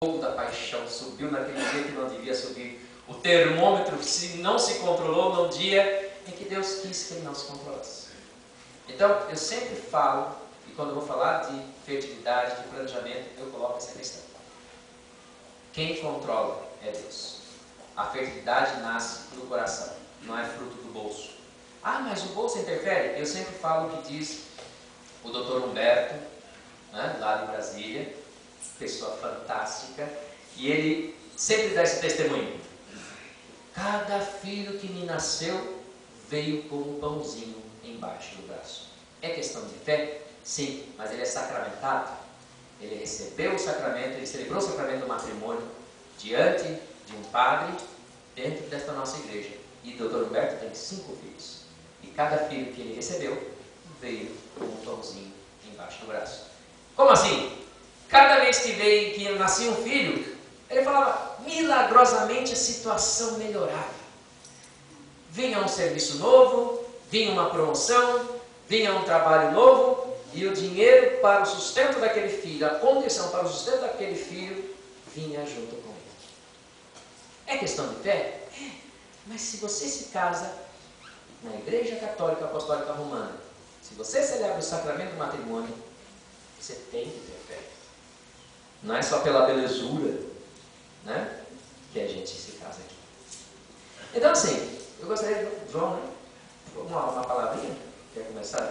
fogo da paixão subiu naquele dia que não devia subir. O termômetro não se controlou no dia em que Deus quis que ele não se controlasse. Então, eu sempre falo, e quando eu vou falar de fertilidade, de planejamento, eu coloco essa questão. Quem controla é Deus. A fertilidade nasce do coração, não é fruto do bolso. Ah, mas o bolso interfere? Eu sempre falo o que diz o Dr. Humberto, né, lá de Brasília, pessoa fantástica, e ele sempre dá esse testemunho. Cada filho que me nasceu veio com um pãozinho embaixo do braço. É questão de fé? Sim, mas ele é sacramentado. Ele recebeu o sacramento, ele celebrou o sacramento do matrimônio diante de um padre dentro desta nossa igreja. E o Dr. Humberto tem 5 filhos. E cada filho que ele recebeu veio com um pãozinho embaixo do braço. Como assim? Cada vez que nascia um filho, ele falava, milagrosamente a situação melhorava. Vinha um serviço novo, vinha uma promoção, vinha um trabalho novo, e o dinheiro para o sustento daquele filho, a condição para o sustento daquele filho, vinha junto com ele. É questão de fé? É. Mas se você se casa na Igreja Católica Apostólica Romana, se você celebra o sacramento do matrimônio, você tem que ter fé. Não é só pela belezura, né, que a gente se casa aqui. Então assim, eu gostaria de... João, né? Uma palavrinha? Quer começar?